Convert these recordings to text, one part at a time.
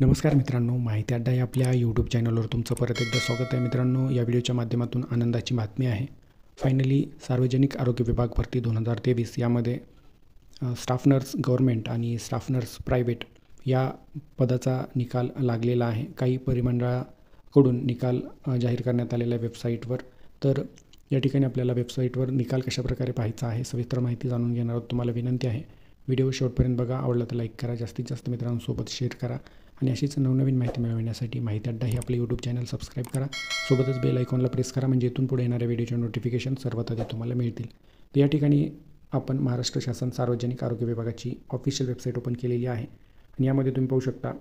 नमस्कार मित्रांनो, माहिती अड्डा या आपल्या यूट्यूब चॅनलवर तुमचं परत एकदा स्वागत आहे. मित्रांनो, या व्हिडिओच्या माध्यमातून आनंदाची बातमी आहे. फायनली सार्वजनिक आरोग्य विभाग भरती 2023 यामध्ये स्टाफ नर्स गव्हर्मेंट आणि स्टाफ नर्स प्रायव्हेट या पदाचा निकाल लागलेला आहे. काही परिमंडळाकडून निकाल जाहीर करण्यात आलेला आहे वेबसाईटवर. तर या ठिकाणी आपल्याला वेबसाईटवर निकाल कशाप्रकारे पाहायचा आहे सविस्तर माहिती जाणून घेणार आहोत. तुम्हाला विनंती आहे, व्हिडिओ शेवटपर्यंत बघा. आवडला तर लाईक करा, जास्तीत जास्त मित्रांसोबत शेअर करा आणि अशीच नवनवीन माहिती मिळवण्यासाठी माहिती अड्डा हे आपले यूट्यूब चॅनल सबस्क्राईब करा. सोबतच बेल आयकॉनला प्रेस करा, म्हणजे इथून पुढे येणाऱ्या व्हिडिओचे नोटिफिकेशन सर्वात आधी तुम्हाला मिळतील. तर या ठिकाणी आपण महाराष्ट्र शासन सार्वजनिक आरोग्य विभागाची ऑफिशियल वेबसाईट ओपन केलेली आहे आणि यामध्ये तुम्ही पाहू शकता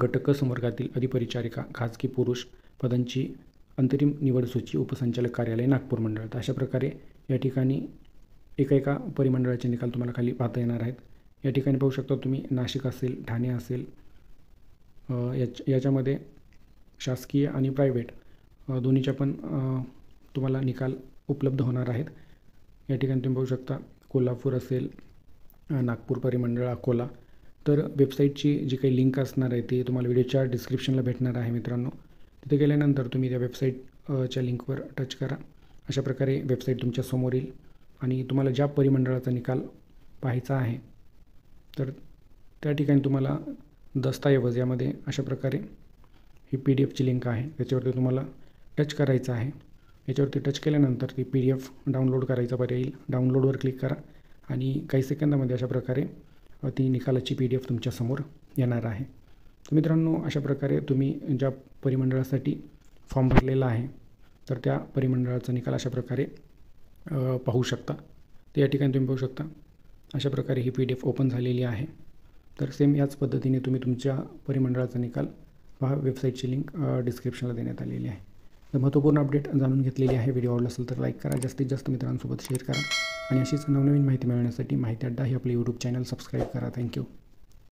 गट क संवर्गातील अधिपरिचारिका खाजगी पुरुष पदांची अंतरिम निवड सूची उपसंचालक कार्यालय नागपूर मंडळ. तर अशा प्रकारे या ठिकाणी एका परिमंडळाचे निकाल तुम्हाला खाली पाहता येणार आहेत. या ठिकाणी पाहू शकता तुम्ही नाशिक असेल, ठाणे असेल, याच्यामध्ये शासकीय आणि प्रायव्हेट दोन्हीच्या पण तुम्हाला निकाल उपलब्ध होणार आहेत. या ठिकाणी तुम्ही पाहू शकता कोल्हापूर असेल, नागपूर परिमंडळ अकोला. तर वेबसाईटची जी काही लिंक असणार आहे ती तुम्हाला व्हिडिओच्या डिस्क्रिप्शनला भेटणार आहे मित्रांनो. तिथे गेल्यानंतर तुम्ही त्या वेबसाईटच्या लिंकवर टच करा. अशा प्रकारे वेबसाईट तुमच्या समोर येईल आणि तुम्हाला ज्या परिमंडळाचा निकाल पाहायचा आहे तर त्या ठिकाणी तुम्हाला दस्तऐवज यामध्ये अशा प्रकारे ही PDF ची लिंक आहे, त्याच्यावरती तुम्हाला टच करायचं आहे. याच्यावरती टच केल्यानंतर ती PDF डाउनलोड करायचा पर्याय येईल. डाउनलोडवर क्लिक करा आणि काही सेकंदामध्ये अशा प्रकारे ती निकालाची PDF तुमच्यासमोर येणार आहे. तर मित्रांनो, अशा प्रकारे तुम्ही ज्या परिमंडळासाठी फॉर्म भरलेला आहे तर त्या परिमंडळाचा निकाल अशा प्रकारे पाहू शकता. तर या ठिकाणी तुम्ही पाहू शकता अशा प्रकारे ही PDF ओपन झालेली आहे. तर सेम याच पद्धतीने तुम्ही तुमच्या परिमंडळाचा निकाल पहा. वेबसाईटची लिंक डिस्क्रिप्शनला देण्यात आलेली आहे. तर महत्त्वपूर्ण अपडेट जाणून घेतलेली आहे. व्हिडिओ आवडला असेल तर लाईक करा, जास्तीत जास्त मित्रांसोबत शेअर करा आणि अशीच नवनवीन माहिती मिळवण्यासाठी माहिती अड्डा हे आपले यूट्यूब चॅनल सबस्क्राईब करा. थँक्यू.